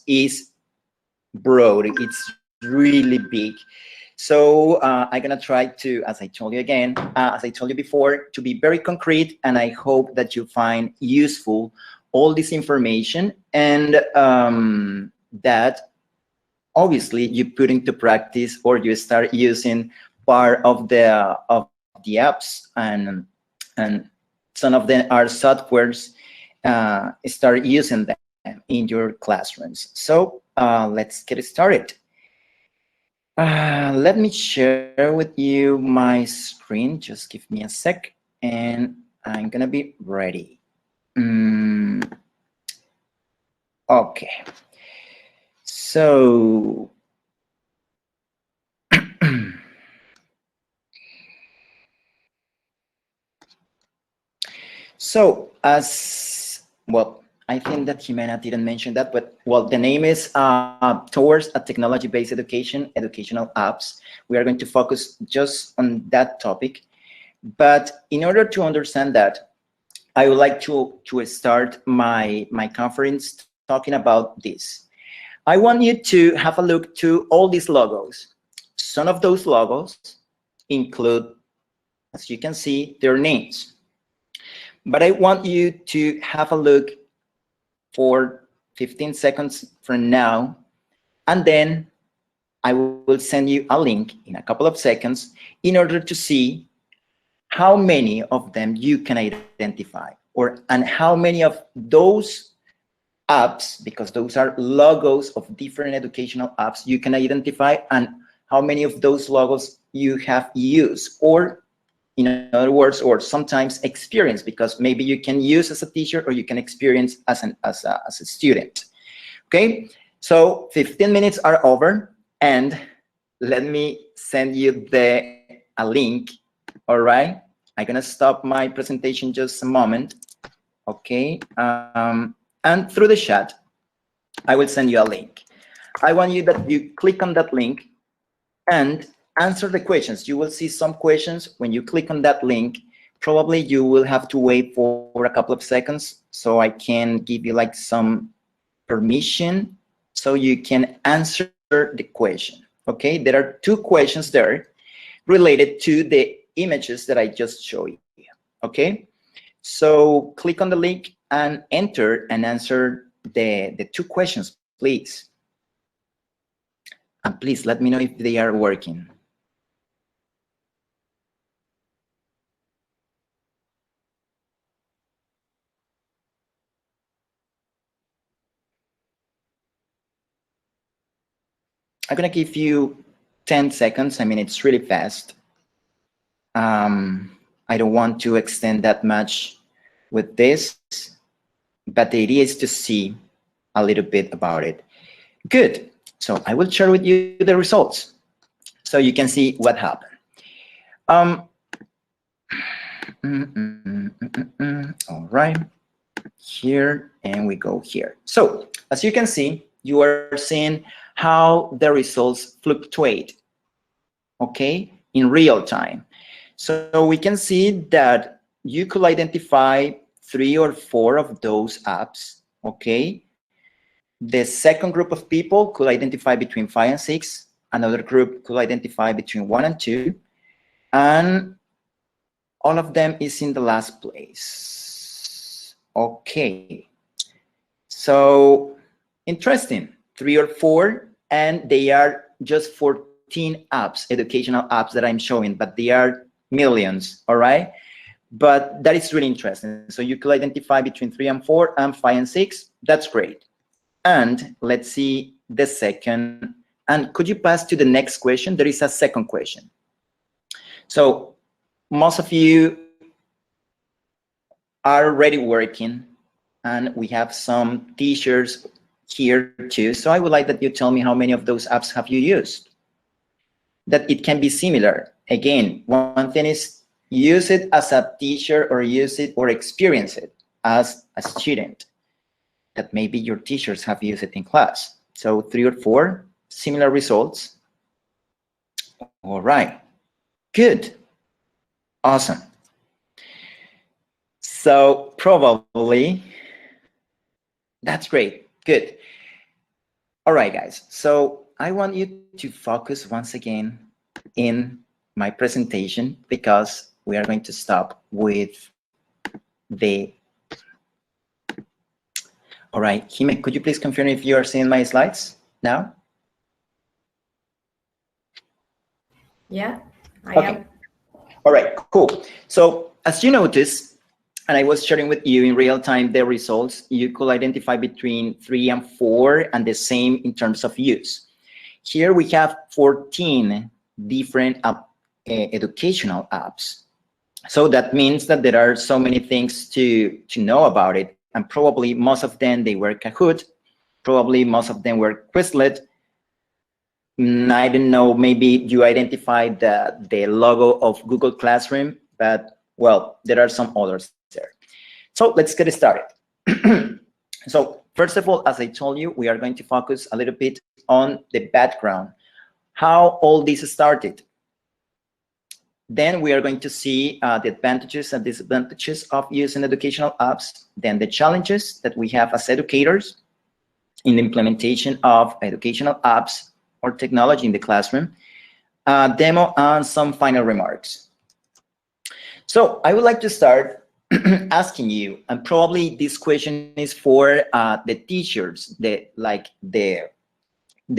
is broad, it's really big. So I'm gonna try to, as I told you again, as I told you before, to be very concrete, and I hope that you find useful all this information, and that obviously you put into practice, or you start using part of the apps, and some of them are softwares, start using them in your classrooms. So let's get started. Let me share with you my screen. Just give me a sec, and I'm gonna be ready. Okay. So so as well, I think that Jimena didn't mention that, but well, the name is Towards a Technology-Based Education, Educational Apps. We are going to focus just on that topic. But in order to understand that, I would like to start my conference talking about this. I want you to have a look to all these logos. Some of those logos include, as you can see, their names. But I want you to have a look for 15 seconds from now, and then I will send you a link in a couple of seconds in order to see how many of them you can identify, and how many of those apps, because those are logos of different educational apps, you can identify, and how many of those logos you have used, or in other words, or sometimes experience, because maybe you can use as a teacher, or you can experience as a student. Okay, so 15 minutes are over, and let me send you a link. All right, I'm gonna stop my presentation just a moment. Okay, and through the chat, I will send you a link. I want you that you click on that link and answer the questions. You will see some questions when you click on that link. Probably you will have to wait for a couple of seconds, so I can give you like some permission so you can answer the question. Okay, there are 2 questions there related to the images that I just showed you. Okay, so click on the link and enter and answer the 2 questions, please. And please let me know if they are working. I'm gonna give you 10 seconds. I mean, it's really fast. I don't want to extend that much with this, but the idea is to see a little bit about it. Good. So I will share with you the results so you can see what happened. All right, here, and we go here. So as you can see, you are seeing how the results fluctuate, okay, in real time. So we can see that you could identify 3 or 4 of those apps, okay? The second group of people could identify between 5 and 6. Another group could identify between 1 and 2. And all of them is in the last place. Okay. So interesting, 3 or 4, and they are just 14 apps, educational apps that I'm showing, but they are millions, all right? But that is really interesting. So you could identify between 3 and 4 and 5 and 6. That's great. And let's see the second. And could you pass to the next question? There is a second question. So most of you are already working, and we have some teachers here too. So I would like that you tell me how many of those apps have you used. That it can be similar. Again, one thing is use it as a teacher, or use it or experience it as a student. That maybe your teachers have used it in class. So 3 or 4 similar results. All right, good, awesome. So probably, that's great, good. All right, guys. So I want you to focus once again in my presentation because we are going to stop with the. All right, Jime, could you please confirm if you are seeing my slides now? Yeah, I Okay. am. All right, cool. So as you notice, and I was sharing with you in real time the results, you could identify between 3 and 4 and the same in terms of use. Here we have 14 different educational apps. So that means that there are so many things to know about it. And probably most of them, they were Kahoot. Probably most of them were Quizlet. I don't know, maybe you identified the logo of Google Classroom, but well, there are some others there. So let's get started. So first of all, as I told you, we are going to focus a little bit on the background, how all this started. Then we are going to see the advantages and disadvantages of using educational apps, then the challenges that we have as educators in the implementation of educational apps or technology in the classroom, demo, and some final remarks. So I would like to start asking you, and probably this question is for the teachers, the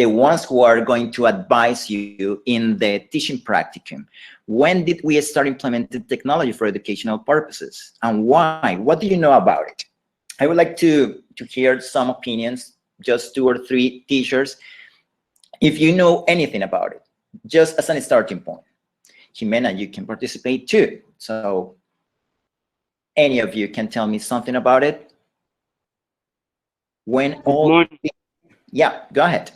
ones who are going to advise you in the teaching practicum. When did we start implementing technology for educational purposes, and why? What do you know about it? I would like to hear some opinions, just 2 or 3 teachers, if you know anything about it, just as a starting point. Jimena, you can participate too. So any of you can tell me something about it. When all, yeah, go ahead.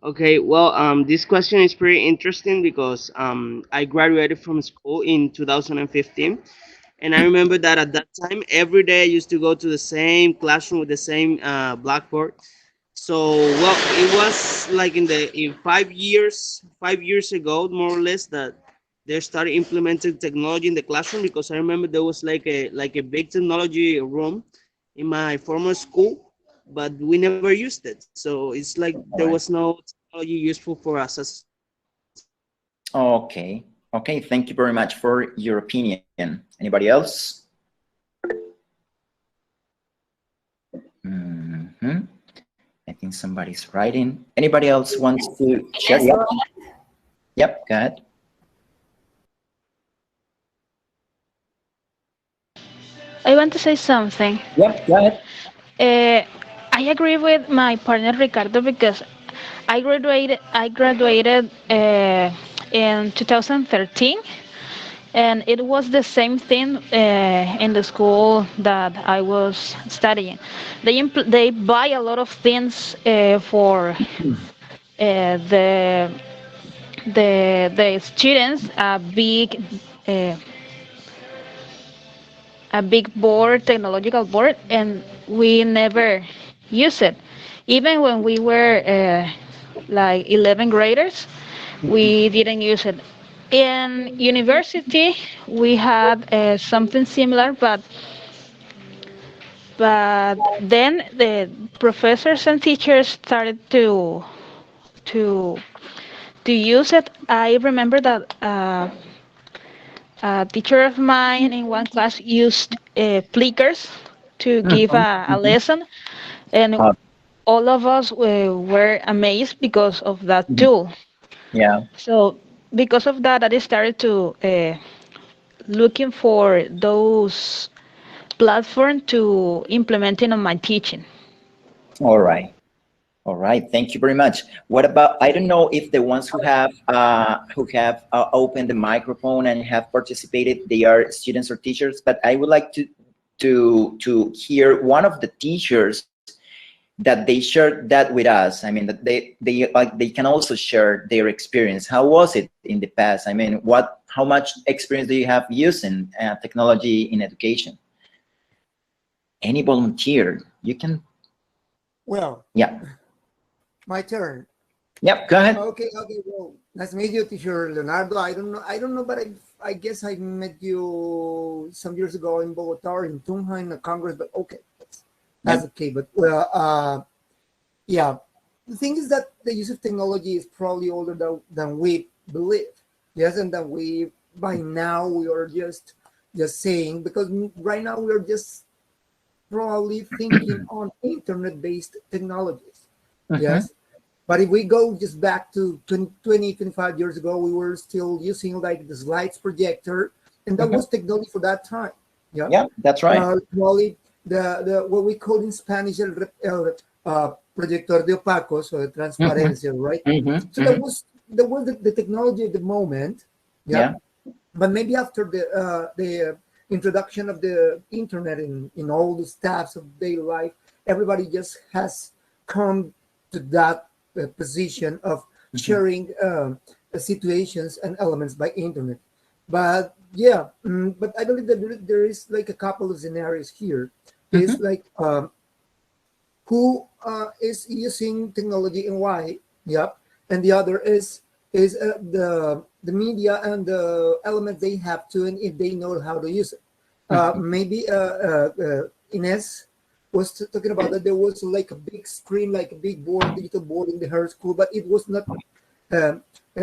Okay, well, this question is pretty interesting because I graduated from school in 2015, and I remember that at that time, every day I used to go to the same classroom with the same blackboard. So, well, it was like in 5 years ago, more or less, that they started implementing technology in the classroom, because I remember there was like a big technology room in my former school, but we never used it. So it's like there was no technology useful for us as. Okay. Okay, thank you very much for your opinion. Anybody else? I think somebody's writing. Anybody else wants to share? Yep. Yep, go ahead. I want to say something. Yep, go ahead. I agree with my partner Ricardo because I graduated in 2013, and it was the same thing in the school that I was studying. They buy a lot of things for the students, uh, a big board, technological board, and we never use it. Even when we were like 11 graders, we didn't use it. In university, we had something similar, but then the professors and teachers started to to use it. I remember that a teacher of mine in one class used flickers to give a lesson, and all of us were amazed because of that tool. Yeah. So because of that, I started to looking for those platforms to implementing on my teaching. All right. All right. Thank you very much. What about, I don't know if the ones who have opened the microphone and have participated, they are students or teachers, but I would like to hear one of the teachers that they shared that with us. I mean, that they can also share their experience. How was it in the past? I mean, how much experience do you have using technology in education? Any volunteer? You can. Well, yeah. My turn. Yep, go ahead. Okay. Well, nice to meet you, teacher Leonardo. I don't know, but I guess I met you some years ago in Bogota or in Tunja in the Congress. But okay, that's okay. But well, yeah, the thing is that the use of technology is probably older than we believe. Yes, and that we by now we are just saying, because right now we are just probably thinking on internet-based technologies. Yes, but if we go just back to 20, 25 years ago, we were still using like the slides projector, and that was technology for that time. Yeah, that's right. Probably the what we call in Spanish el proyector de opacos, so the transparencia, right? So that was the technology at the moment. Yeah. But maybe after the introduction of the internet in all the steps of daily life, everybody just has come to that position of sharing situations and elements by internet. But yeah, but I believe that there is like a couple of scenarios here. It's like who is using technology and why? Yep. And the other is the media and the elements they have to, and if they know how to use it. Maybe Ines was talking about that there was like a big screen, like a big board, digital board in her school, but it was not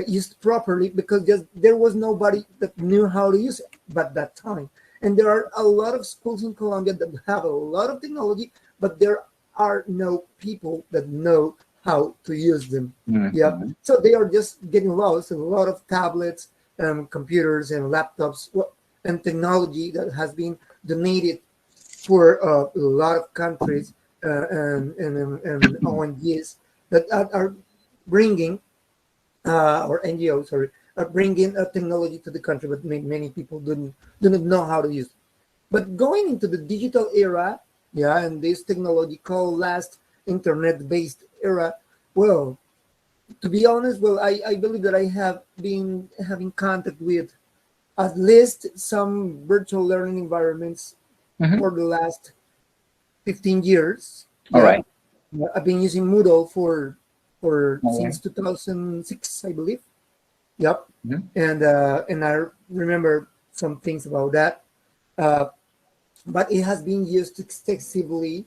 used properly because there was nobody that knew how to use it at that time. And there are a lot of schools in Colombia that have a lot of technology, but there are no people that know how to use them. Yeah, so they are just getting lost. A lot of tablets, computers, and laptops, and technology that has been donated for a lot of countries and ONGs that are bringing or NGOs, sorry, are bringing technology to the country, but many people do not know how to use it. But going into the digital era, yeah, and this technological last internet-based era, well, to be honest, well, I believe that I have been having contact with at least some virtual learning environments for the last 15 years. All right. I've been using Moodle for since 2006, I believe. Yep. And I remember some things about that. But it has been used extensively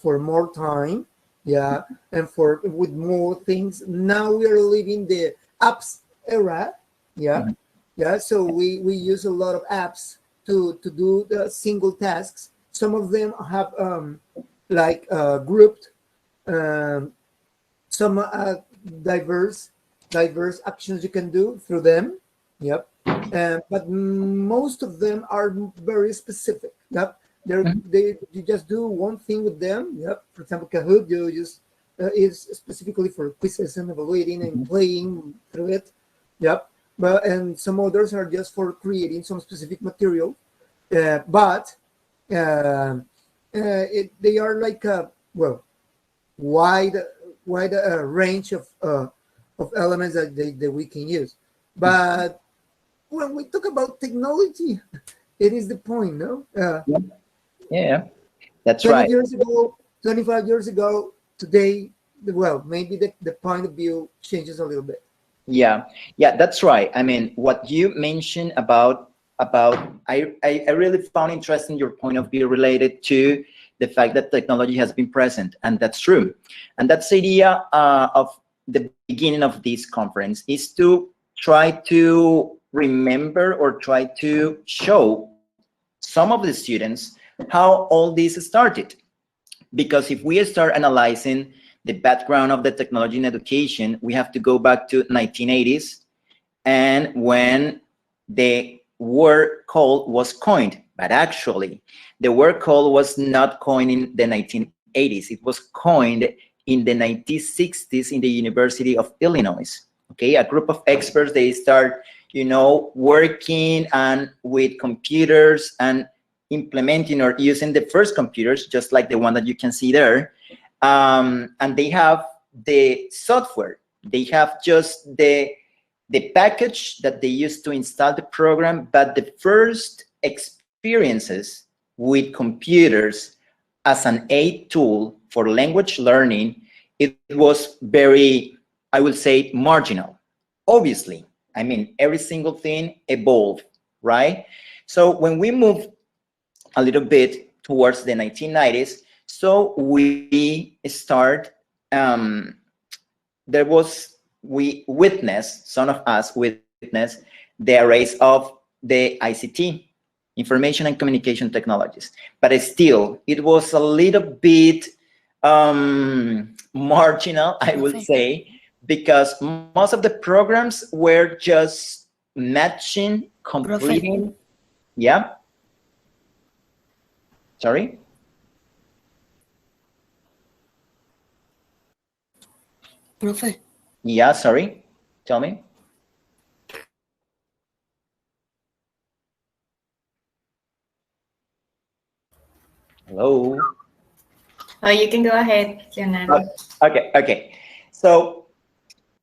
for more time, yeah, and with more things. Now we are living the apps era, yeah, yeah. So we use a lot of apps to do the single tasks. Some of them have like grouped, some diverse actions you can do through them. Yep. But most of them are very specific. Yep. You just do one thing with them. Yep. For example, Kahoot, you just is specifically for quizzes and evaluating and playing through it. Yep. And some others are just for creating some specific material. But they are like wide range of elements that we can use. But when we talk about technology, it is the point, no? Yeah, that's 20 right. years ago, 25 years ago, today, well, maybe the point of view changes a little bit. Yeah, that's right. I mean, what you mentioned about I really found interesting your point of view related to the fact that technology has been present, and that's true. And that's the idea of the beginning of this conference, is to try to remember or try to show some of the students how all this started. Because if we start analyzing the background of the technology in education, we have to go back to 1980s, and when the word call was coined. But actually, the word call was not coined in the 1980s. It was coined in the 1960s in the University of Illinois. Okay, a group of experts, they start, working and with computers and implementing or using the first computers, just like the one that you can see there. And they have the software. They have just the package that they use to install the program, but the first experiences with computers as an aid tool for language learning, it was very, I would say, marginal. Obviously, I mean, every single thing evolved, right? So when we move a little bit towards the 1990s, so we start we witnessed, some of us witnessed the rise of the ICT, information and communication technologies. But still, it was a little bit marginal, I would say, because most of the programs were just matching, completing. Yeah. Sorry. Profe. Yeah, sorry. Tell me. Hello. Oh, you can go ahead, Leonardo. Okay. So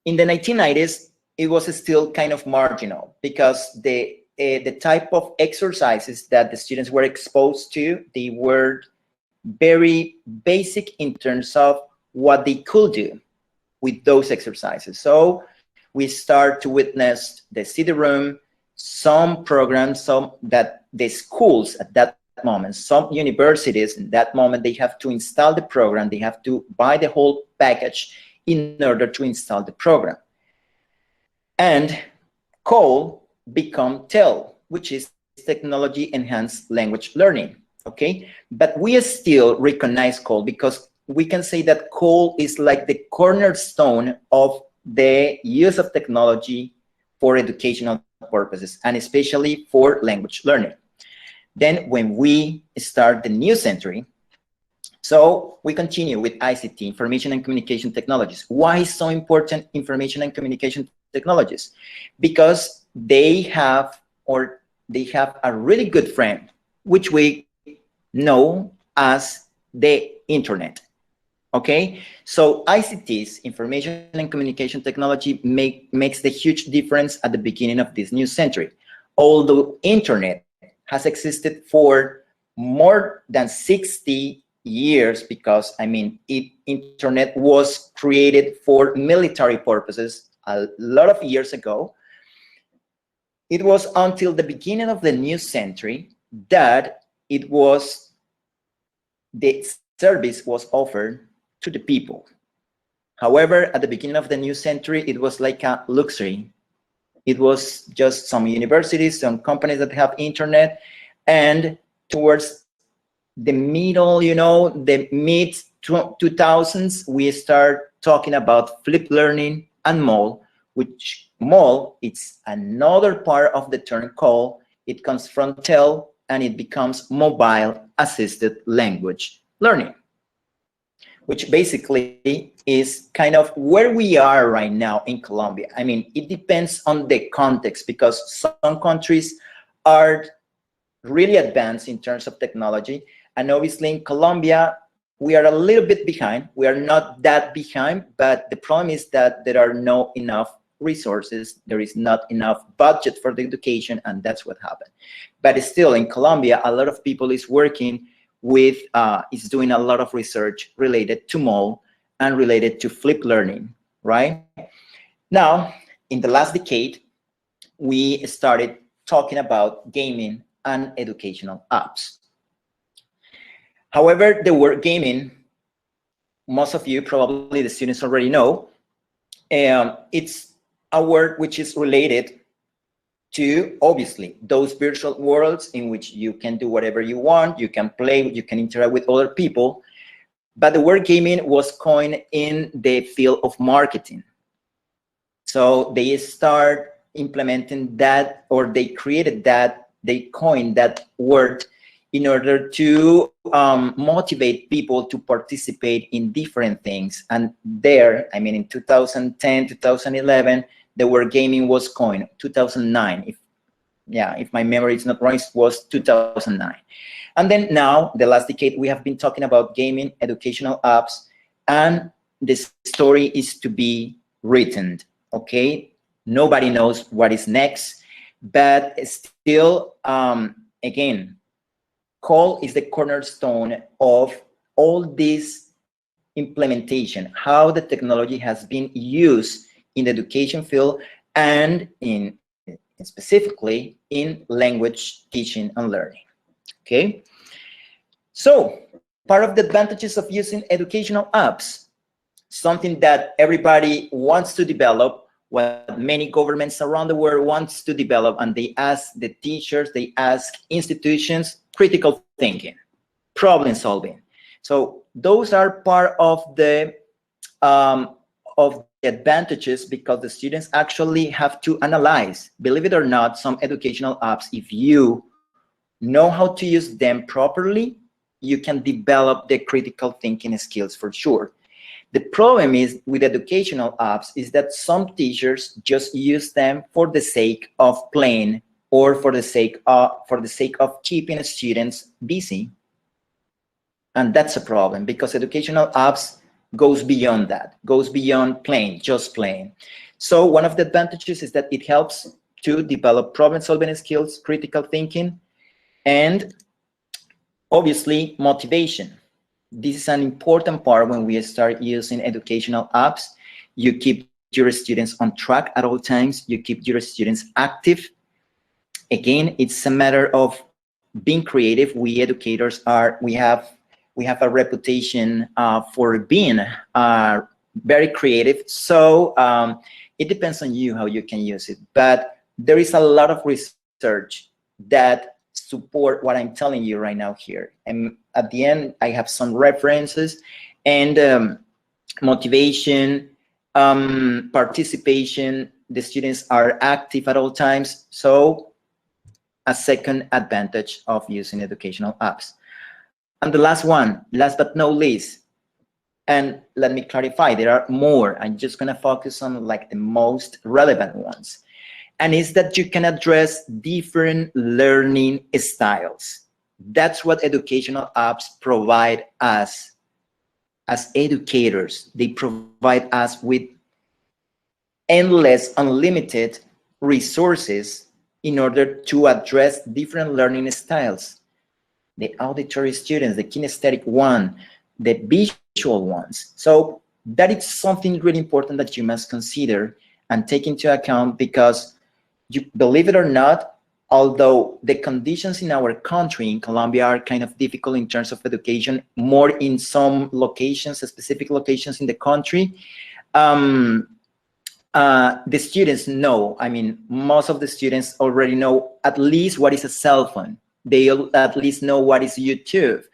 in the 1990s, it was still kind of marginal because the type of exercises that the students were exposed to, they were very basic in terms of what they could do with those exercises. So we start to witness the CD-ROM, some programs, some that the schools at that moment, some universities in that moment, they have to install the program, they have to buy the whole package in order to install the program. And COLE become TEL, which is technology enhanced language learning. Okay, but we still recognize COLE because we can say that COLE is like the cornerstone of the use of technology for educational purposes, and especially for language learning. Then when we start the new century, so we continue with ICT, information and communication technologies. Why is so important information and communication technologies? Because they have a really good friend, which we know as the internet. Okay, so ICTs, information and communication technology, makes the huge difference at the beginning of this new century. Although internet has existed for more than 60 years, because I mean, internet was created for military purposes a lot of years ago. It was until the beginning of the new century that the service was offered to the people. However, at the beginning of the new century, it was like a luxury. It was just some universities, some companies that have internet, and towards the middle, the mid 2000s, we start talking about flipped learning and MOL, which MOL, it's another part of the term COLE. It comes from TEL, and it becomes mobile assisted language learning, which basically is kind of where we are right now in Colombia. I mean, it depends on the context, because some countries are really advanced in terms of technology, and obviously in Colombia, we are a little bit behind. We are not that behind, but the problem is that there are not enough resources, there is not enough budget for the education, and that's what happened. But still, in Colombia, a lot of people is working with, is doing a lot of research related to MOL and related to flipped learning, right? Now, in the last decade, we started talking about gaming and educational apps. However, the word gaming, most of you, probably the students already know, it's a word which is related to, obviously, those virtual worlds in which you can do whatever you want, you can play, you can interact with other people. But the word gaming was coined in the field of marketing. So they start implementing that, or they created that, they coined that word in order to motivate people to participate in different things. And there, I mean, in 2010, 2011, the word gaming was coined. 2009, if my memory is not wrong, it was 2009. And then now, the last decade, we have been talking about gaming, educational apps, and the story is to be written, okay? Nobody knows what is next, but still, again, COLE is the cornerstone of all this implementation, how the technology has been used in the education field and specifically in language teaching and learning, okay? So part of the advantages of using educational apps, something that everybody wants to develop, what many governments around the world wants to develop, and they ask the teachers, they ask institutions, critical thinking, problem solving. So those are part of the advantages, because the students actually have to analyze. Believe it or not, some educational apps, if you know how to use them properly, you can develop the critical thinking skills for sure. The problem is with educational apps is that some teachers just use them for the sake of playing, or for the sake of keeping students busy. And that's a problem, because educational apps goes beyond that, goes beyond playing, just playing. So one of the advantages is that it helps to develop problem-solving skills, critical thinking, and obviously motivation. This is an important part when we start using educational apps. You keep your students on track at all times. You keep your students active. Again, it's a matter of being creative. We educators we have a reputation for being very creative. So it depends on you how you can use it. But there is a lot of research that support what I'm telling you right now here. And at the end, I have some references and motivation, participation. The students are active at all times. So a second advantage of using educational apps. And the last one, last but not least, and let me clarify, there are more. I'm just gonna focus on like the most relevant ones. And it's that you can address different learning styles. That's what educational apps provide us as educators. They provide us with endless, unlimited resources in order to address different learning styles. The auditory students, the kinesthetic one, the visual ones. So that is something really important that you must consider and take into account, because you believe it or not, although the conditions in our country, in Colombia, are kind of difficult in terms of education, more in some locations, specific locations in the country, the students know, I mean, most of the students already know at least what is a cell phone. They at least know what is YouTube.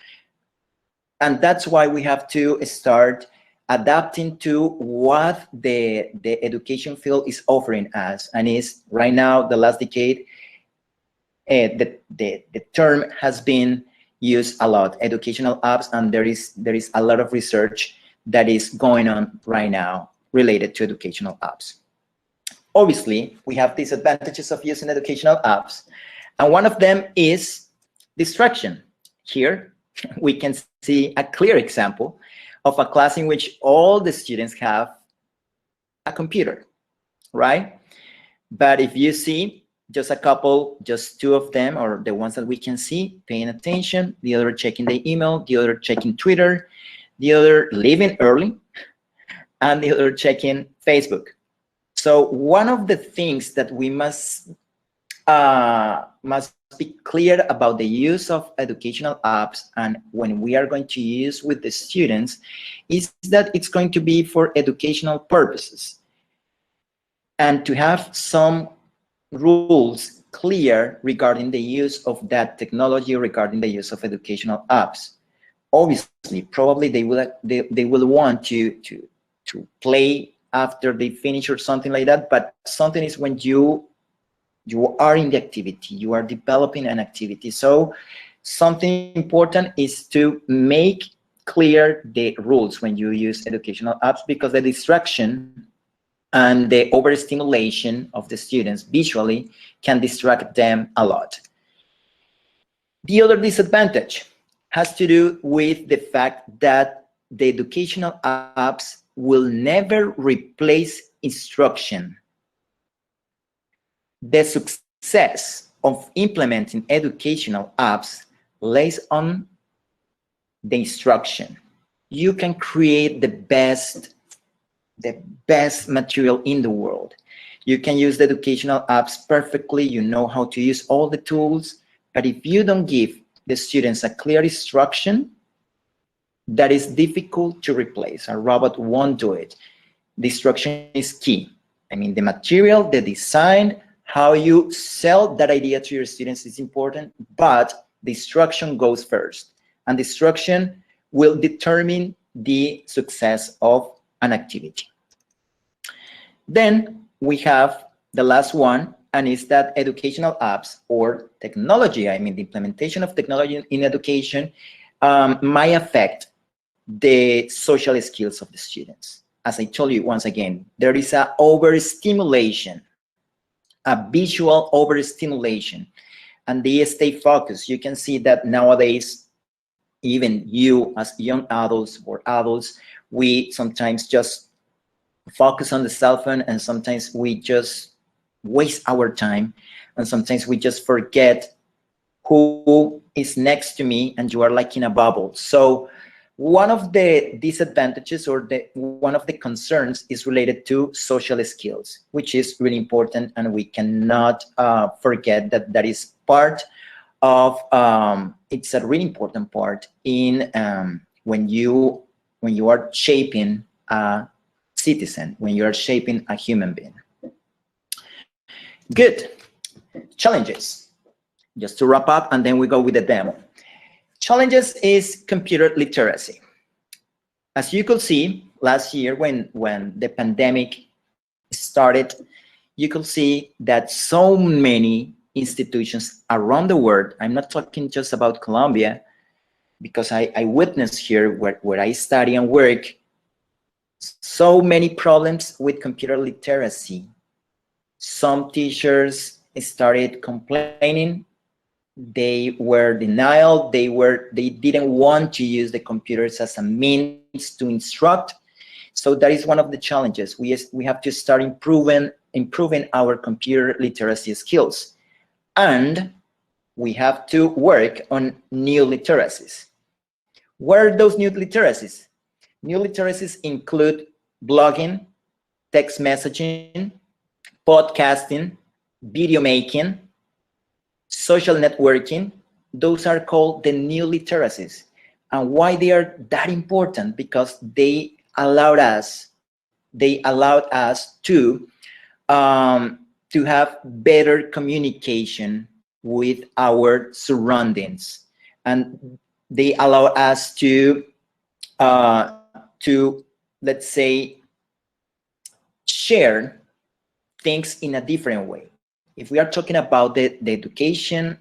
And that's why we have to start adapting to what the education field is offering us. And is right now, the last decade, the term has been used a lot, educational apps, and there is a lot of research that is going on right now related to educational apps. Obviously, we have disadvantages of using educational apps, and one of them is distraction. Here, we can see a clear example of a class in which all the students have a computer, right? But if you see just a couple, just two of them, or the ones that we can see, paying attention, the other checking the email, the other checking Twitter, the other leaving early, and the other checking Facebook. So one of the things that we must be clear about the use of educational apps, and when we are going to use with the students, is that it's going to be for educational purposes, and to have some rules clear regarding the use of that technology, regarding the use of educational apps. Obviously, probably they will want to play after they finish or something like that, but something is when you are in the activity, you are developing an activity. So something important is to make clear the rules when you use educational apps, because the distraction and the overstimulation of the students visually can distract them a lot. The other disadvantage has to do with the fact that the educational apps will never replace instruction. The success of implementing educational apps lays on the instruction. You can create the best material in the world. You can use the educational apps perfectly. You know how to use all the tools, but if you don't give the students a clear instruction, that is difficult to replace. A robot won't do it. The instruction is key. I mean, the material, the design, how you sell that idea to your students is important, but the instruction goes first. And the instruction will determine the success of an activity. Then we have the last one, and it's that educational apps or technology, I mean, the implementation of technology in education might affect the social skills of the students. As I told you once again, there is a overstimulation, a visual overstimulation, and they stay focused. You can see that nowadays, even you as young adults or adults, we sometimes just focus on the cell phone, and sometimes we just waste our time, and sometimes we just forget who is next to me, and you are like in a bubble. So one of the disadvantages or one of the concerns is related to social skills, which is really important, and we cannot forget that that is part of it's a really important part in when you are shaping a citizen, when you are shaping a human being. Good. Challenges. Just to wrap up, and then we go with the demo. Challenges is computer literacy. As you could see last year when the pandemic started, you could see that so many institutions around the world, I'm not talking just about Colombia, because I witnessed here where I study and work, so many problems with computer literacy. Some teachers started complaining. They were denial. They didn't want to use the computers as a means to instruct. So that is one of the challenges. We have to start improving our computer literacy skills, and we have to work on new literacies. What are those new literacies? New literacies include blogging, text messaging, podcasting, video making, social networking. Those are called the new literacies. And why they are that important? Because they allowed us to have better communication with our surroundings, and they allow us to let's say share things in a different way. If we are talking about the education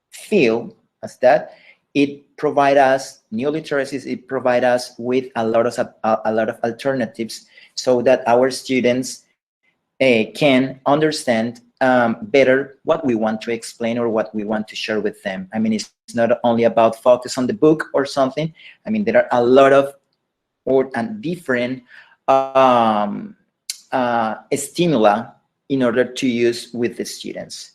field as that, it provides us new literacies, it provides us with a lot of alternatives so that our students can understand better what we want to explain or what we want to share with them. I mean, it's not only about focus on the book or something. I mean, there are a lot of different stimuli in order to use with the students.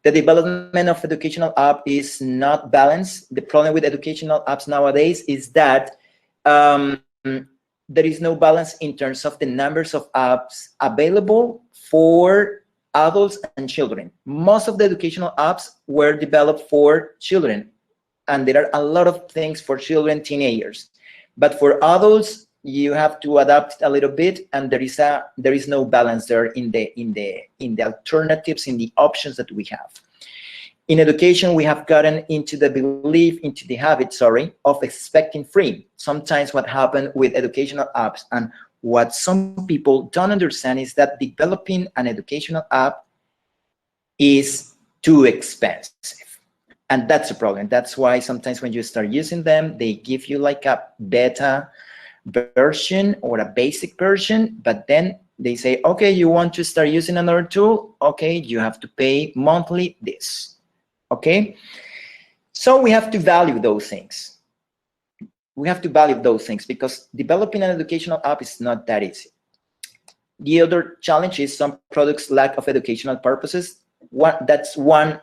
The development of educational app is not balanced. The problem with educational apps nowadays is that there is no balance in terms of the numbers of apps available for adults and children. Most of the educational apps were developed for children, and there are a lot of things for children, teenagers. But for adults, you have to adapt a little bit, and there is no balance there in the alternatives, in the options that we have. In education, we have gotten into the habit of expecting free. Sometimes what happened with educational apps, and what some people don't understand, is that developing an educational app is too expensive. And that's a problem. That's why sometimes when you start using them, they give you like a beta version or a basic version, but then they say, okay, you want to start using another tool? Okay, you have to pay monthly this. Okay, so we have to value those things. We have to value those things because developing an educational app is not that easy. The other challenge is some products lack of educational purposes. That's one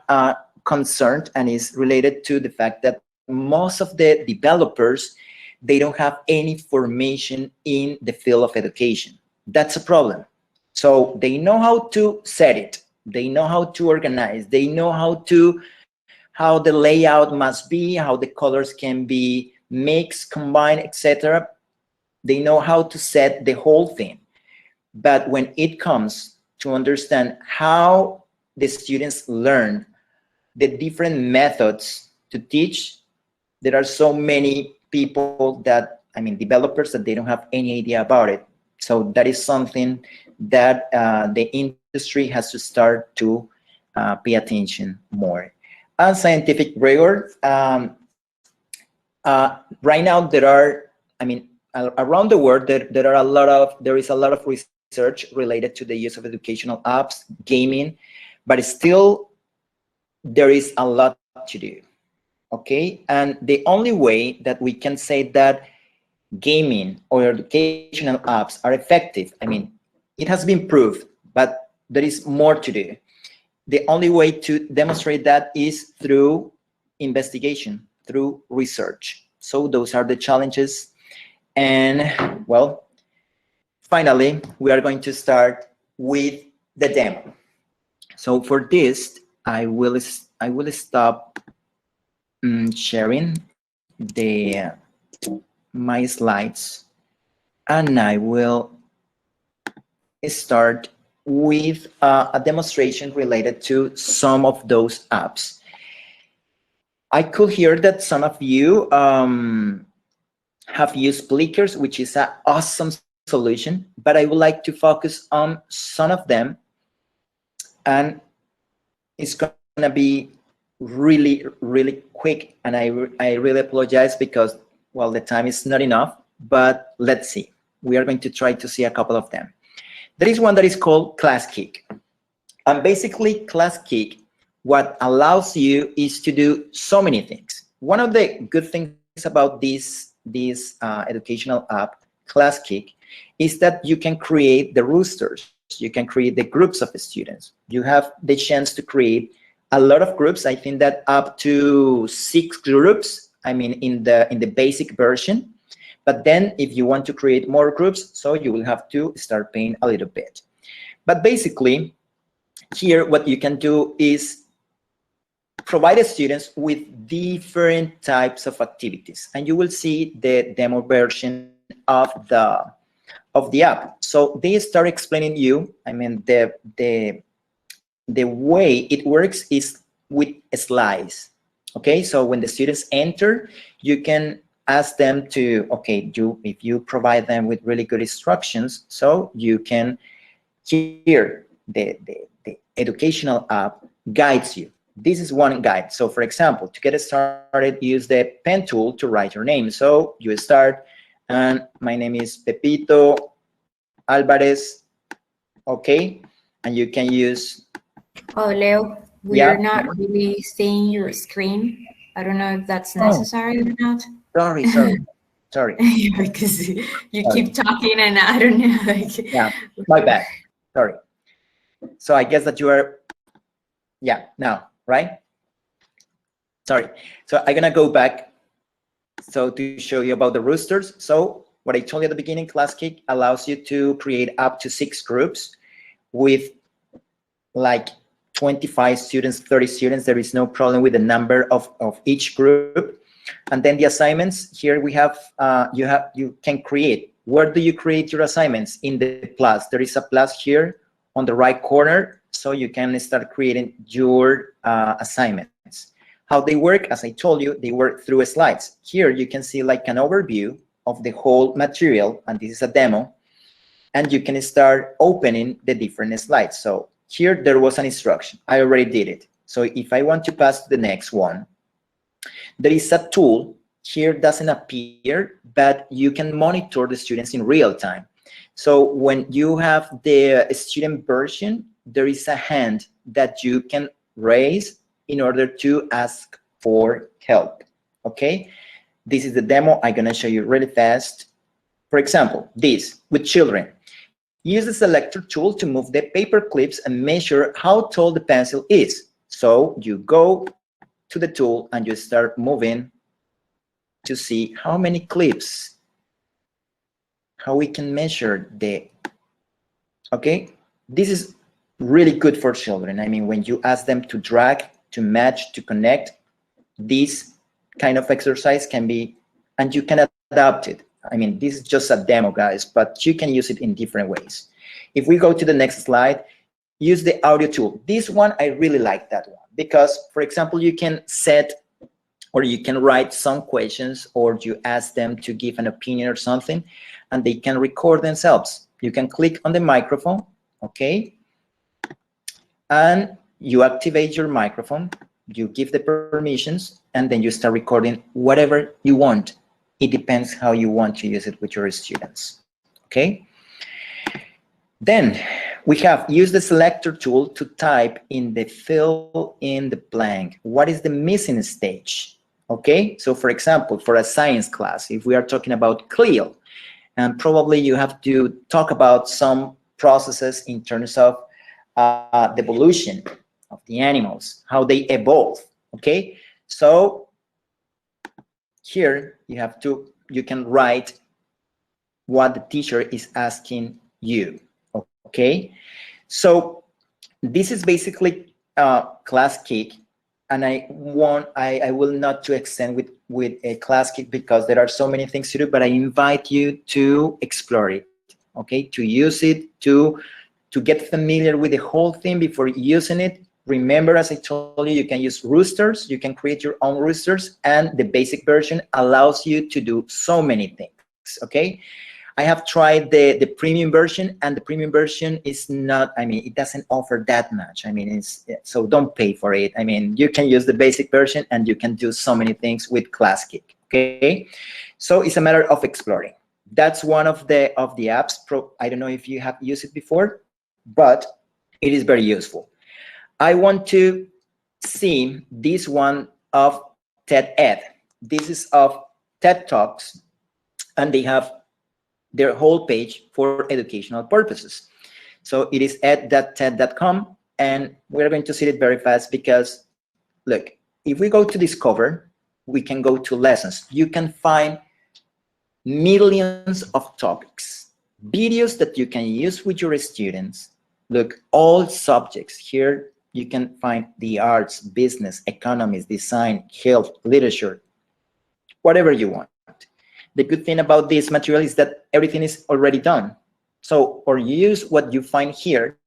concern, and is related to the fact that most of the developers, they don't have any formation in the field of education. That's a problem. So they know how to set it. They know how to organize. They know how the layout must be, how the colors can be mix, combine, etc. They know how to set the whole thing. But when it comes to understand how the students learn, the different methods to teach, there are so many people that, I mean, developers, that they don't have any idea about it. So that is something that the industry has to start to pay attention more. And scientific rigor, right now there are, I mean, around the world, there is a lot of research related to the use of educational apps, gaming, but still there is a lot to do. Okay, and the only way that we can say that gaming or educational apps are effective, I mean, it has been proved, but there is more to do. The only way to demonstrate that is through investigation, through research. So those are the challenges. And well, finally, we are going to start with the demo. So for this, I will stop sharing my slides, and I will start with a demonstration related to some of those apps. I could hear that some of you have used Plickers, which is an awesome solution, but I would like to focus on some of them, and it's gonna be really, really quick, and I really apologize because, well, the time is not enough, but let's see. We are going to try to see a couple of them. There is one that is called ClassKick. And basically, ClassKick, what allows you is to do so many things. One of the good things about this educational app, ClassKick, is that you can create the roosters. You can create the groups of the students. You have the chance to create a lot of groups. I think that up to 6 groups, I mean, in the basic version. But then if you want to create more groups, so you will have to start paying a little bit. But basically, here what you can do is provide the students with different types of activities. And you will see the demo version of the app. So they start explaining you, I mean, the way it works is with slides. Okay, so when the students enter, you can ask them to, okay, if you provide them with really good instructions, so you can hear the educational app guides you. This is one guide. So for example, to get started, use the pen tool to write your name. So you start, and my name is Pepito Alvarez, okay? And you can use... Oh, Leo, we're not really seeing your screen. I don't know if that's necessary or not. Sorry. Because you keep talking and I don't know. Like... Yeah, my bad. Sorry. So I guess that you are, now, right? Sorry. So I'm gonna go back so to show you about the roosters. So what I told you at the beginning, ClassKick allows you to create up to 6 groups with like 25 students, 30 students. There is no problem with the number of each group. And then the assignments, here we have, you can create. Where do you create your assignments? In the plus. There is a plus here on the right corner, so you can start creating your assignments. How they work, as I told you, they work through slides. Here you can see like an overview of the whole material, and this is a demo, and you can start opening the different slides. So here there was an instruction. I already did it. So if I want to pass to the next one, there is a tool. Here doesn't appear, but you can monitor the students in real time. So when you have the student version, there is a hand that you can raise in order to ask for help, okay? This is the demo. I'm gonna show you really fast. For example, this, with children. Use the selector tool to move the paper clips and measure how tall the pencil is. So you go to the tool and you start moving to see how many clips, how we can measure okay? This is really good for children. I mean, when you ask them to drag, to match, to connect, this kind of exercise can be and you can adapt it. I mean, this is just a demo, guys, but you can use it in different ways. If we go to the next slide, use the audio tool. This one, I really like that one because, for example, you can set or you can write some questions or you ask them to give an opinion or something, and they can record themselves. You can click on the microphone, okay? And you activate your microphone, you give the permissions, and then you start recording whatever you want. It depends how you want to use it with your students, okay? Then we have use the selector tool to type in the fill in the blank. What is the missing stage? Okay, so for example, for a science class, if we are talking about CLIL, and probably you have to talk about some processes in terms of the evolution of the animals, how they evolve, okay? So here you can write what the teacher is asking you, okay? So this is basically ClassKick, and I will not to extend with a ClassKick because there are so many things to do, but I invite you to explore it, okay? To use it, to get familiar with the whole thing before using it. Remember, as I told you, you can use roosters, you can create your own roosters, and the basic version allows you to do so many things, okay? I have tried the premium version, and the premium version is not, I mean, it doesn't offer that much. I mean, so don't pay for it. I mean, you can use the basic version and you can do so many things with ClassKick, okay? So it's a matter of exploring. That's one of the apps. I don't know if you have used it before, but it is very useful. I want to see this one of TED Ed. This is of TED Talks, and they have their whole page for educational purposes. So it is ed.ted.com, and we're going to see it very fast because, look, if we go to Discover, we can go to Lessons. You can find millions of topics, videos that you can use with your students. Look, all subjects here. You can find the arts, business, economics, design, health, literature, whatever you want. The good thing about this material is that everything is already done. So, or you use what you find here,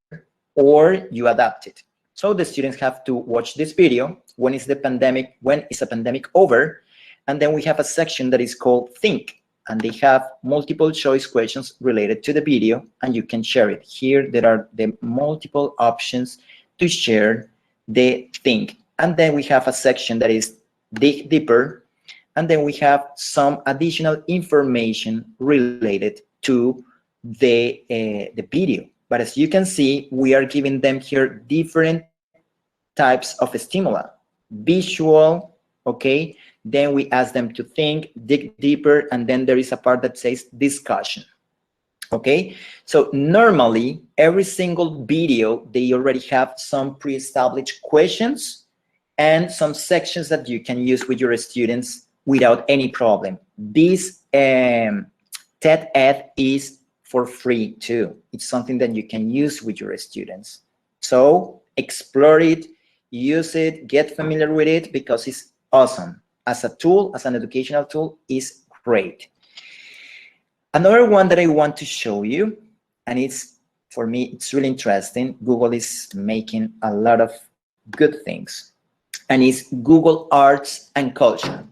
or you adapt it. So the students have to watch this video. When is a pandemic over? And then we have a section that is called Think, and they have multiple choice questions related to the video, and you can share it. Here, there are the multiple options to share the Think. And then we have a section that is Dig Deeper, and then we have some additional information related to the video. But as you can see, we are giving them here different types of stimuli. Visual, okay? Then we ask them to think, dig deeper, and then there is a part that says discussion. Okay, so normally every single video, they already have some pre-established questions and some sections that you can use with your students without any problem. This TED Ed is for free too. It's something that you can use with your students. So explore it, use it, get familiar with it because it's awesome. As a tool, as an educational tool, is great. Another one that I want to show you, and it's, for me, it's really interesting. Google is making a lot of good things, and it's Google Arts and Culture.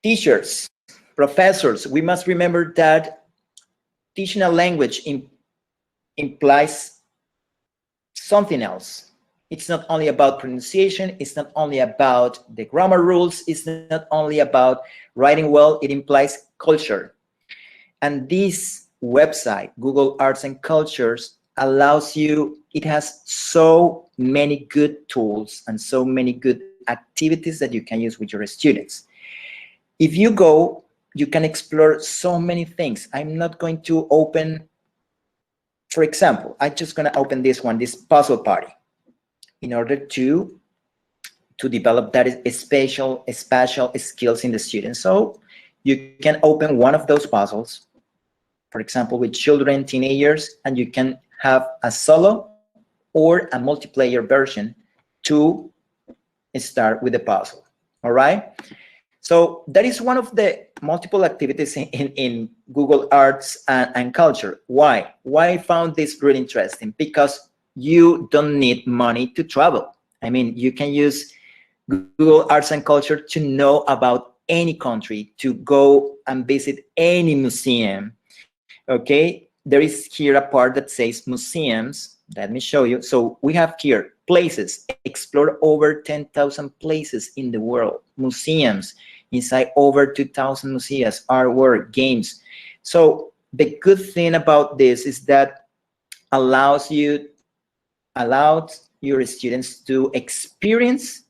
Teachers, professors, we must remember that teaching a language implies something else. It's not only about pronunciation, it's not only about the grammar rules, it's not only about writing well, it implies culture. And this website, Google Arts and Cultures, allows you, it has so many good tools and so many good activities that you can use with your students. If you go, you can explore so many things. I'm not going to open, for example, I'm just going to open this one, this puzzle party, in order to develop that spatial skills in the students. So you can open one of those puzzles, for example, with children, teenagers, and you can have a solo or a multiplayer version to start with the puzzle, all right? So that is one of the multiple activities in Google Arts and Culture. Why? Why I found this really interesting? Because you don't need money to travel. I mean, you can use Google Arts and Culture to know about any country, to go and visit any museum. Okay, there is here a part that says museums. Let me show you. So we have here places, explore over 10,000 places in the world, museums, inside over 2,000 museums, artwork, games. So the good thing about this is that allows your students to experience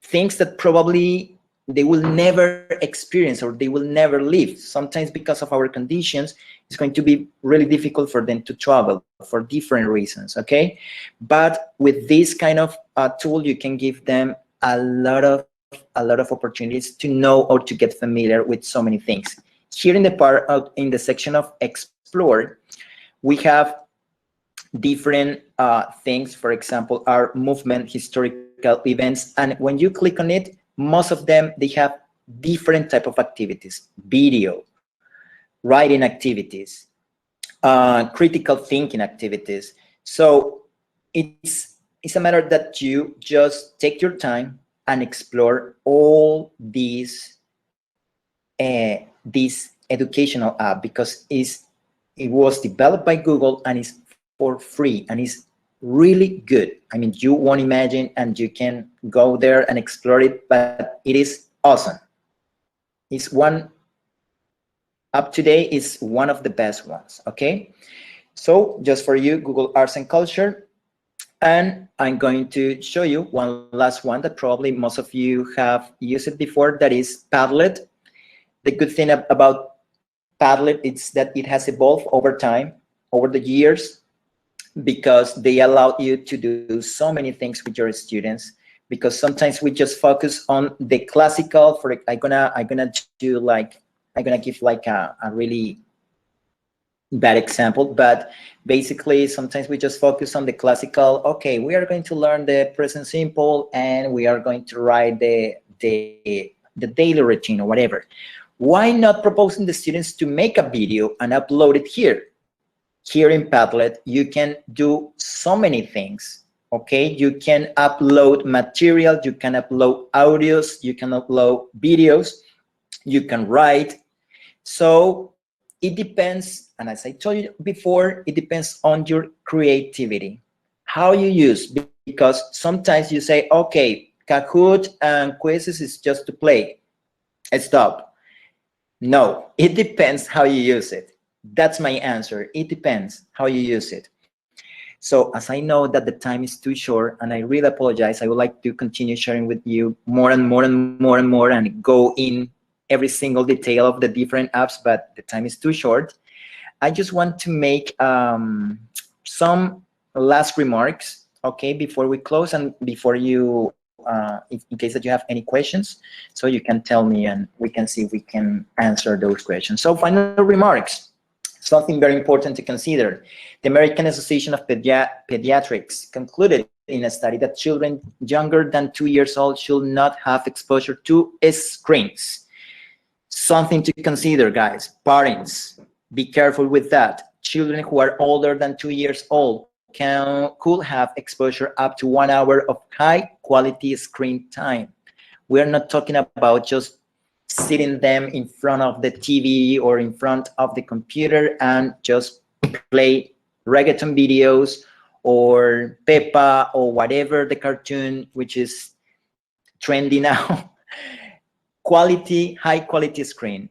things that probably they will never experience or they will never live. Sometimes because of our conditions, it's going to be really difficult for them to travel for different reasons, okay? But with this kind of tool, you can give them a lot of opportunities to know or to get familiar with so many things. Here in the section of explore, we have different things. For example, our movement, historical events, and when you click on it, most of them, they have different type of activities: video, writing activities, critical thinking activities. So it's a matter that you just take your time and explore all these this educational app, because it was developed by Google and is for free and is really good. I mean, you won't imagine, and you can go there and explore it, but it is awesome. It's one up to date, is one of the best ones. Okay, so just for you, Google Arts and Culture. And I'm going to show you one last one that probably most of you have used it before, that is Padlet. The good thing about Padlet is that it has evolved over time, over the years, because they allow you to do so many things with your students. Because sometimes we just focus on the classical. I'm gonna give like a really bad example, but basically sometimes we just focus on the classical. Okay, we are going to learn the present simple and we are going to write the daily routine or whatever. Why not proposing the students to make a video and upload it here? Here in Padlet, you can do so many things. Okay, you can upload material, you can upload audios, you can upload videos, you can write. So it depends, and as I told you before, it depends on your creativity, how you use, because sometimes you say, okay, Kahoot and quizzes is just to play. Stop. No, it depends how you use it. That's my answer. It depends how you use it. So as I know that the time is too short, and I really apologize, I would like to continue sharing with you more and more and more and more and go in every single detail of the different apps, but the time is too short. I just want to make some last remarks, okay, before we close, and before you, in case that you have any questions, so you can tell me and we can see if we can answer those questions. So final remarks, something very important to consider. The American Association of Pediatrics concluded in a study that children younger than 2 years old should not have exposure to screens. Something to consider, guys. Parents, be careful with that. Children who are older than 2 years old could have exposure up to 1 hour of high quality screen time. We're not talking about just sitting them in front of the TV or in front of the computer and just play reggaeton videos or Peppa or whatever the cartoon which is trendy now. Quality, high quality screen.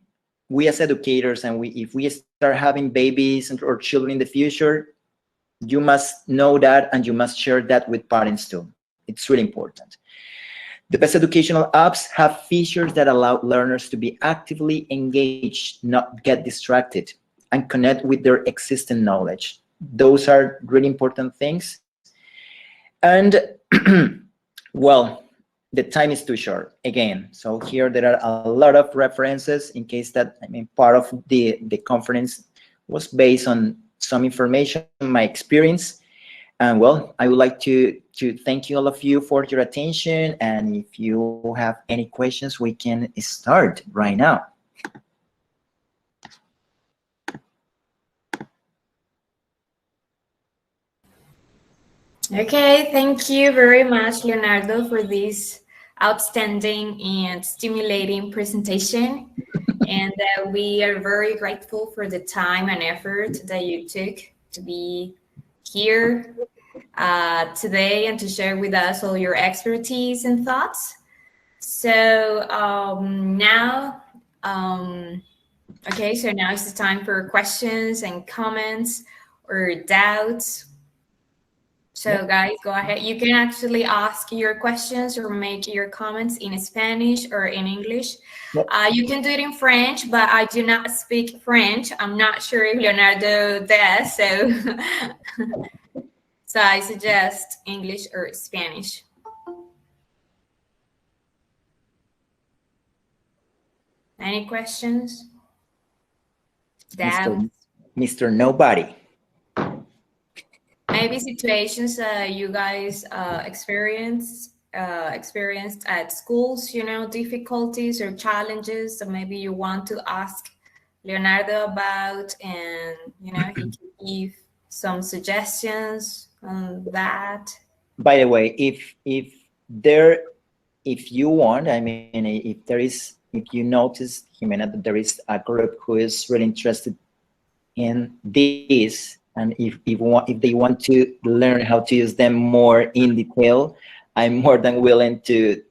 We as educators, and if we start having babies or children in the future, you must know that and you must share that with parents too. It's really important. The best educational apps have features that allow learners to be actively engaged, not get distracted, and connect with their existing knowledge. Those are really important things. And well, the time is too short again. So here there are a lot of references in case that, part of the conference was based on some information, my experience. And well, I would like to thank you all of you for your attention. And if you have any questions, we can start right now. Okay, thank you very much, Leonardo, for this outstanding and stimulating presentation. And we are very grateful for the time and effort that you took to be here today and to share with us all your expertise and thoughts. So now, okay, so now it's the time for questions and comments or doubts. So guys, go ahead. You can actually ask your questions or make your comments in Spanish or in English. You can do it in French, but I do not speak French. I'm not sure if Leonardo does, so so I suggest English or Spanish. Any questions? Doubts? Mr. Nobody. Maybe situations you guys experienced at schools, you know, difficulties or challenges that maybe you want to ask Leonardo about, and you know, he can give some suggestions on that. By the way, if you want, I mean, if you notice, Jimena, that there is a group who is really interested in this, and if they want to learn how to use them more in detail, I'm more than willing to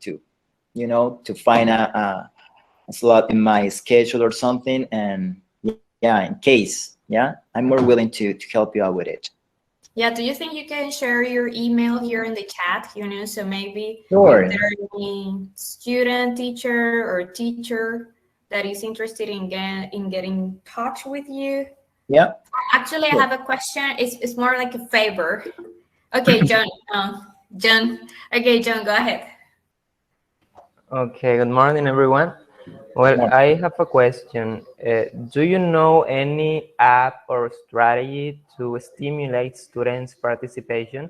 find a slot in my schedule or something. And yeah, in case, I'm more willing to help you out with it. Yeah, do you think you can share your email here in the chat, you know, so maybe Sure. if there is any student, teacher, or teacher that is interested in getting in touch with you? Yeah. Actually, I have a question. It's more like a favor. Okay, John. John. Okay, John, go ahead. Okay, good morning, everyone. Well, I have a question. Do you know any app or strategy to stimulate students' participation?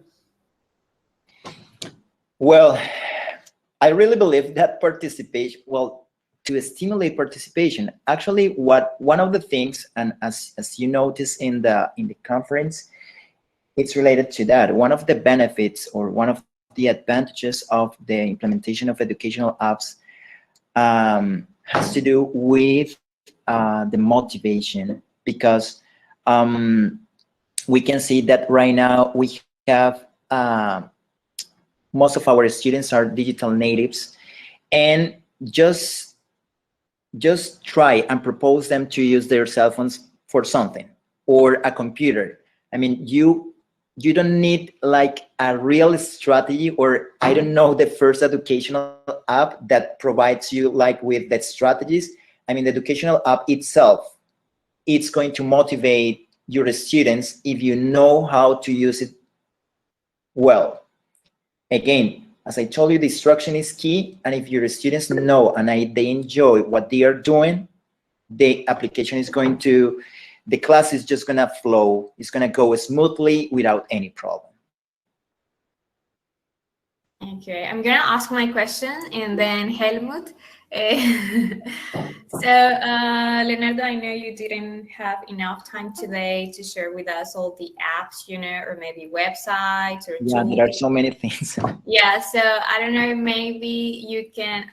Well, I really believe that participation, to stimulate participation, actually one of the things, and as you notice in the conference, it's related to that. One of the benefits or one of the advantages of the implementation of educational apps has to do with the motivation, because we can see that right now we have most of our students are digital natives, and just try and propose them to use their cell phones for something, or a computer. I mean, you don't need like a real strategy, or I don't know, the first educational app that provides you like with the strategies. I mean, the educational app itself, it's going to motivate your students if you know how to use it well. Again, as I told you, the instruction is key, and if your students know and they enjoy what they are doing, the application is going to, the class is just gonna flow. It's gonna go smoothly without any problem. Okay, I'm gonna ask my question, and then Helmut. So, Leonardo, I know you didn't have enough time today to share with us all the apps, you know, or maybe websites or Yeah, there are so many things. Yeah, so I don't know, maybe you can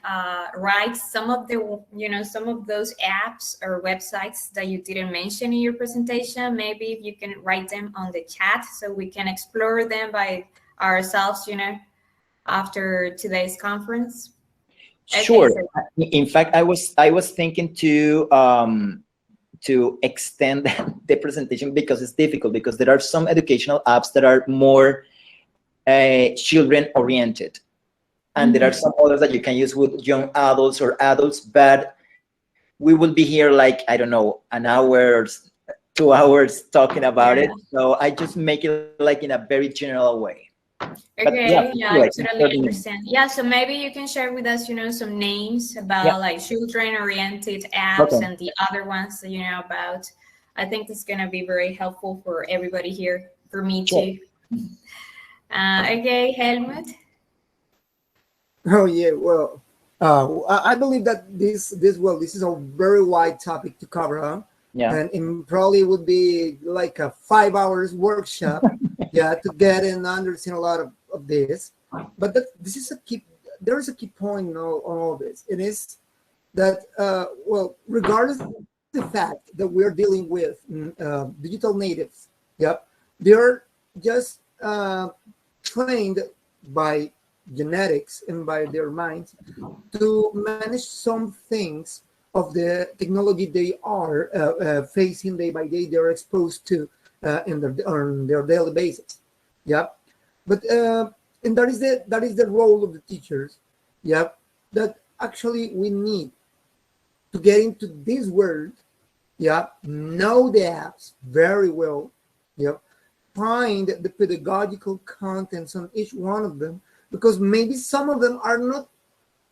write some of the, you know, some of those apps or websites that you didn't mention in your presentation. Maybe if you can write them on the chat so we can explore them by ourselves, you know, after today's conference. Sure. Okay, so In fact, I was thinking to extend the presentation, because it's difficult, because there are some educational apps that are more children oriented, and there are some others that you can use with young adults or adults, but we will be here like, I don't know, an hour or 2 hours talking about it. So I just make it like in a very general way. Okay, yeah, I like, totally understand. Yeah, so maybe you can share with us, you know, some names about like children-oriented apps and the other ones that you know about. I think it's gonna be very helpful for everybody here, for me too. Okay, Helmut. Oh yeah, well, I believe that this is a very wide topic to cover, huh? Yeah. And it probably would be like a 5 hours workshop, yeah, to get and understand a lot of this. But this is a key. There is a key point on all this. It is that well, regardless of the fact that we're dealing with digital natives, yep, they're just trained by genetics and by their minds to manage some things of the technology they are facing day by day. They're exposed to on their daily basis. Yeah, but and that is the role of the teachers. Yeah, that actually we need to get into this world. Yeah, know the apps very well. Yeah, find the pedagogical contents on each one of them, because maybe some of them are not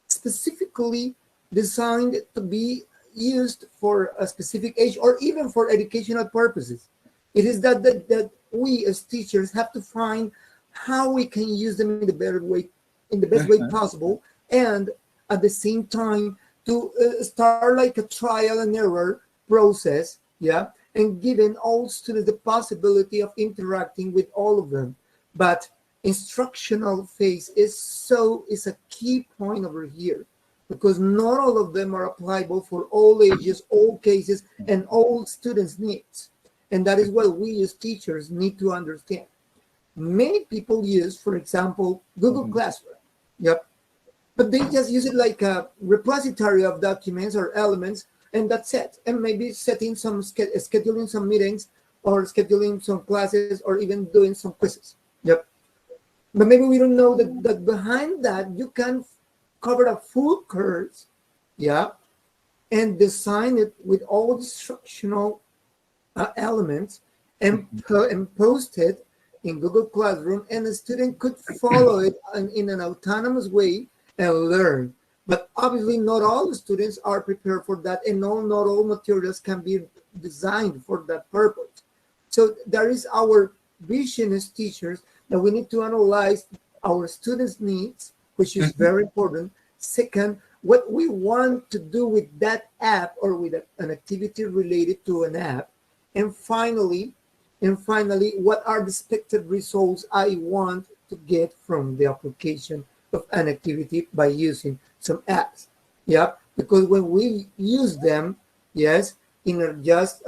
specifically designed to be used for a specific age or even for educational purposes. It is that we as teachers have to find how we can use them in the best way possible, and at the same time to start like a trial and error process, yeah, and giving all students the possibility of interacting with all of them. But instructional phase is a key point over here, because not all of them are applicable for all ages, all cases, and all students' needs. And that is what we as teachers need to understand. Many people use, for example, Google Classroom. Yep. But they just use it like a repository of documents or elements, and that's it. And maybe scheduling some meetings, or scheduling some classes, or even doing some quizzes. Yep. But maybe we don't know that behind that you can cover a full course, yeah, and design it with all the instructional elements, and post it in Google Classroom, and the student could follow it in an autonomous way and learn. But obviously not all the students are prepared for that, and not all materials can be designed for that purpose. So there is our vision as teachers, that we need to analyze our students' needs, which is very important. Second, what we want to do with that app, or with an activity related to an app. And finally, what are the expected results I want to get from the application of an activity by using some apps. Yeah, because when we use them, yes, just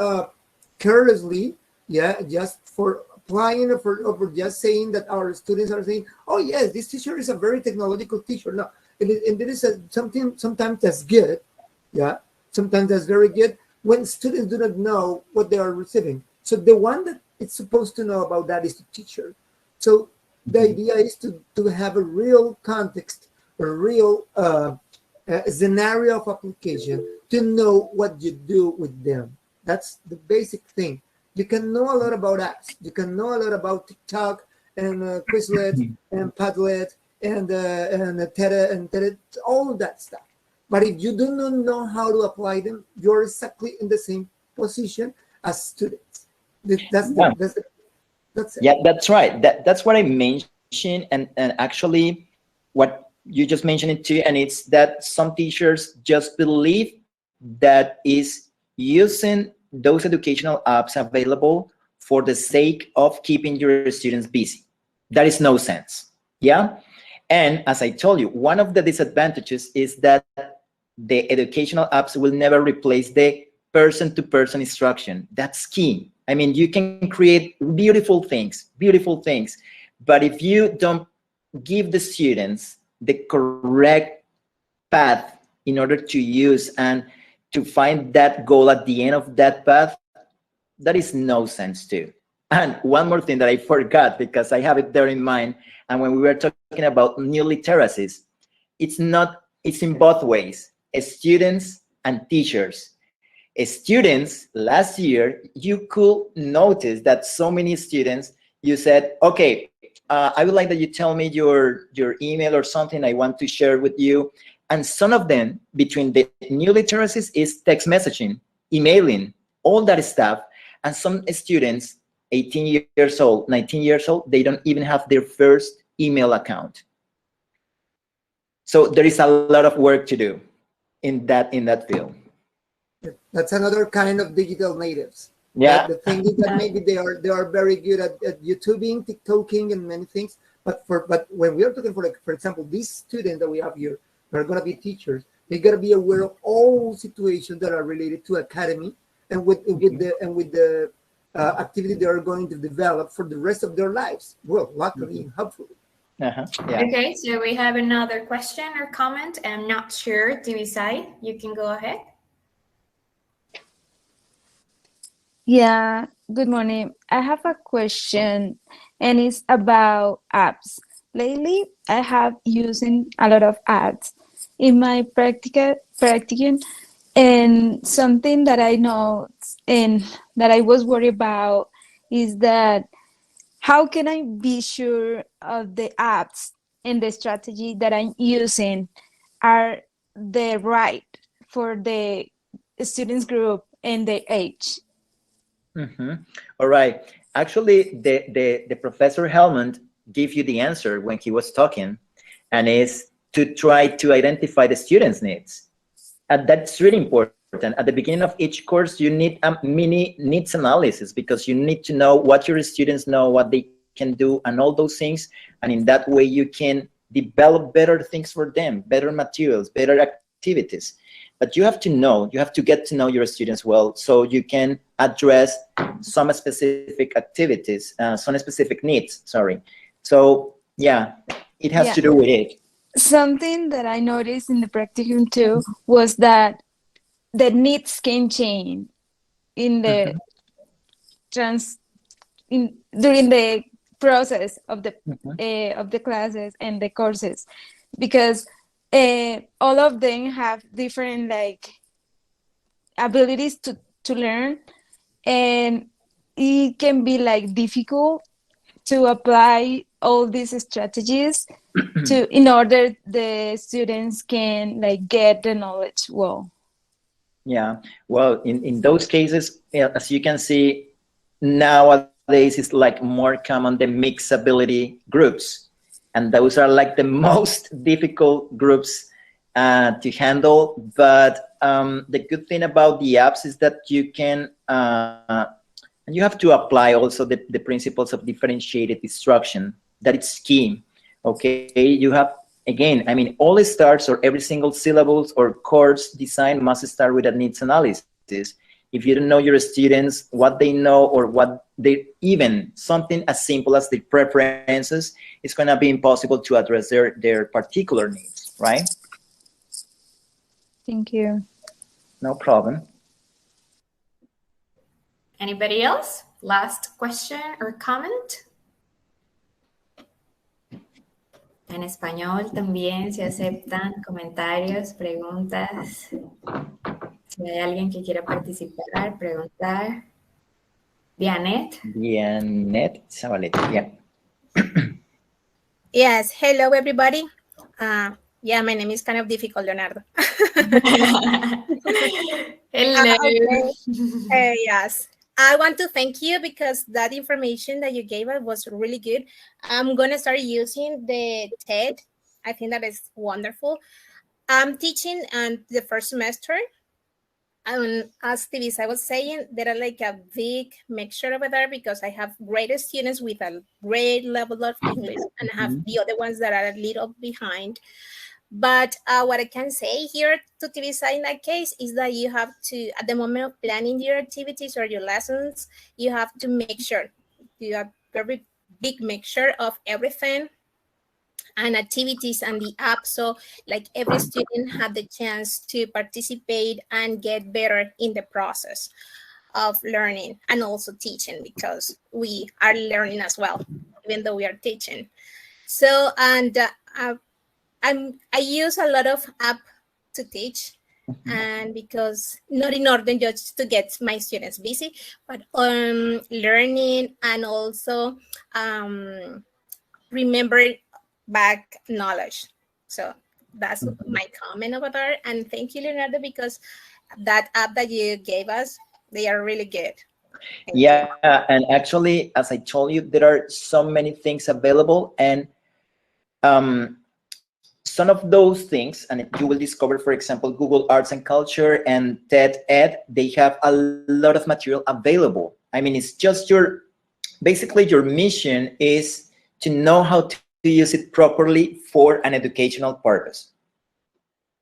carelessly, yeah, just for applying, or for just saying that our students are saying, oh yes, this teacher is a very technological teacher. No, and it is something sometimes that's good, yeah, sometimes that's very good, when students do not know what they are receiving. So the one that is supposed to know about that is the teacher. So the idea is to have a real context, a real scenario of application, to know what you do with them. That's the basic thing. You can know a lot about apps. You can know a lot about TikTok and Quizlet and Padlet and TED and TED, all of that stuff. But if you do not know how to apply them, you're exactly in the same position as students. That's it. Yeah, that's right. That's what I mentioned, and actually what you just mentioned it too, and it's that some teachers just believe that is using those educational apps available for the sake of keeping your students busy. That is no sense. Yeah. And as I told you, one of the disadvantages is that the educational apps will never replace the person-to-person instruction. That's key. I mean, you can create beautiful things, but if you don't give the students the correct path in order to use and to find that goal at the end of that path, that is no sense too. And one more thing that I forgot, because I have it there in mind, and when we were talking about new literacies, it's in both ways, students and teachers. Students, last year, you could notice that so many students, you said, okay, I would like that you tell me your email or something I want to share with you. And some of them, between the new literacies, is text messaging, emailing, all that stuff. And some students 18 years old, 19 years old, they don't even have their first email account. So there is a lot of work to do in that field. That's another kind of digital natives. Yeah. The thing is that maybe they are very good at YouTubing, TikToking, and many things. But when we are talking for example, these students that we have here, who are going to be teachers, they got to be aware of all situations that are related to academy and with the activity they are going to develop for the rest of their lives. Well, luckily and hopefully. Yeah. Okay, so we have another question or comment. I'm not sure. Divisai, you can go ahead. Yeah, good morning. I have a question and it's about apps. Lately, I have using a lot of apps in my practicing, and something that I know and that I was worried about is that how can I be sure of the apps and the strategy that I'm using are the right for the students group and the age? All right. Actually, the Professor Helmond gave you the answer when he was talking, and is to try to identify the students' needs. And that's really important. At the beginning of each course, you need a mini needs analysis, because you need to know what your students know, what they can do, and all those things. And in that way, you can develop better things for them, better materials, better activities. But you have to get to know your students well, so you can address some specific activities, some specific needs, sorry. So yeah, it has to do with it. Something that I noticed in the practicum too was that the needs can change in the during the process of the classes and the courses, because all of them have different abilities to learn, and it can be difficult to apply all these strategies in order the students can get the knowledge well. Yeah, well, in those cases, as you can see, nowadays it's more common the mixed ability groups, and those are the most difficult groups to handle. But the good thing about the apps is that you can and you have to apply also the principles of differentiated instruction. That is key. Okay, you have, again, I mean, all it starts, or every single syllables or course design must start with a needs analysis. If you don't know your students, what they know, or what they, even something as simple as their preferences, it's going to be impossible to address their particular needs, right? Thank you. No problem. Anybody else? Last question or comment? En español también se aceptan comentarios, preguntas. Si hay alguien que quiera participar, preguntar. Vianet. Vianet Zabaleta, yeah. Yes, hello everybody. Yeah, my name is kind of difficult, Leonardo. Hello. Yes, I want to thank you because that information that you gave us was really good. I'm going to start using the TED. I think that is wonderful. I'm teaching the first semester. As Divisa was saying, there are a big mixture over there because I have great students with a great level of English, and I have the other ones that are a little behind. But what I can say here to Divisa in that case is that you have to, at the moment of planning your activities or your lessons, you have to make sure you have very big mixture of everything and activities and the app, so every student have the chance to participate and get better in the process of learning and also teaching, because we are learning as well, even though we are teaching. So, and I use a lot of app to teach, and because not in order just to get my students busy, but learning and also remembering back knowledge. So that's my comment over there. And thank you, Leonardo, because that app that you gave us, they are really good. Yeah, and actually, as I told you, there are so many things available, and some of those things, and you will discover, for example, Google Arts and Culture and TED Ed, they have a lot of material available. I mean, it's just basically your mission is to know how to use it properly for an educational purpose.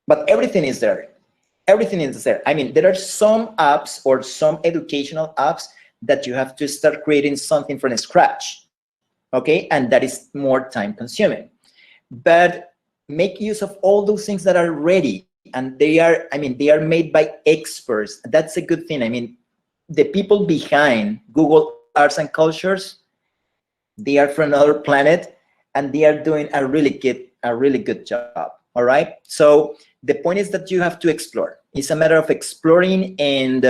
But everything is there. Everything is there. I mean, there are some apps or some educational apps that you have to start creating something from scratch, okay? And that is more time consuming. But make use of all those things that are ready, and they are, I mean, they are made by experts. That's a good thing. I mean, the people behind Google Arts and Cultures, they are from another planet, and they are doing a really good job. All right. So the point is that you have to explore. It's a matter of exploring, and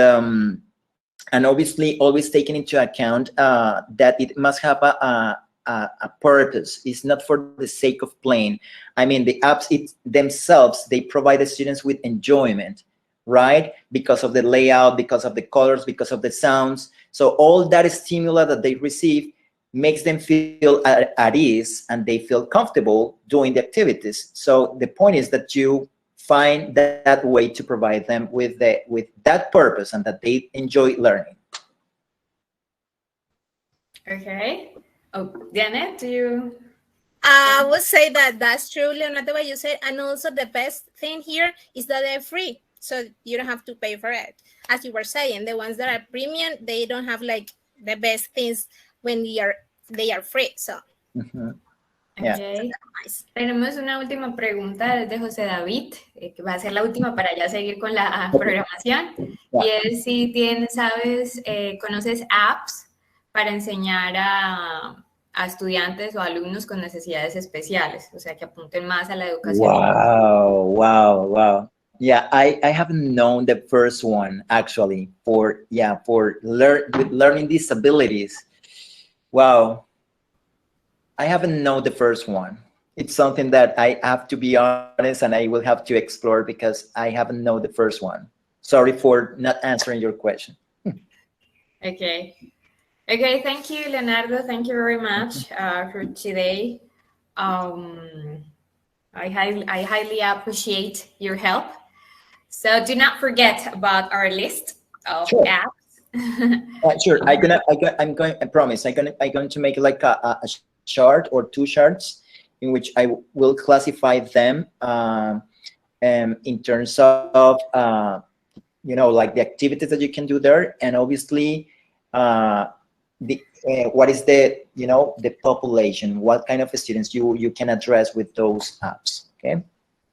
obviously always taking into account that it must have a purpose. It's not for the sake of playing. I mean, the apps themselves, they provide the students with enjoyment, right? Because of the layout, because of the colors, because of the sounds. So all that stimuli that they receive makes them feel at ease, and they feel comfortable doing the activities. So the point is that you find that way to provide them with that purpose, and that they enjoy learning. Okay. Oh, Janet, do you? I would say that that's true, Leonardo, what you said. And also the best thing here is that they're free. So you don't have to pay for it. As you were saying, the ones that are premium, they don't have like the best things when they are free. So Yeah. Okay. Tenemos una última pregunta desde José David, que va a ser la última para ya seguir con la programación. Y es si sabes, conoces apps para enseñar a estudiantes o alumnos con necesidades especiales, o sea, que apunten más a la educación. Wow. Yeah, I haven't known the first one actually for learning disabilities. Wow. I haven't known the first one. It's something that I have to be honest, and I will have to explore, because I haven't known the first one. Sorry for not answering your question. Okay, thank you, Leonardo. Thank you very much for today. I highly appreciate your help. So do not forget about our list of apps. Sure. I promise. I'm going to make like a chart or two charts in which I will classify them in terms of like the activities that you can do there, and obviously what is the population, what kind of students you can address with those apps. Okay.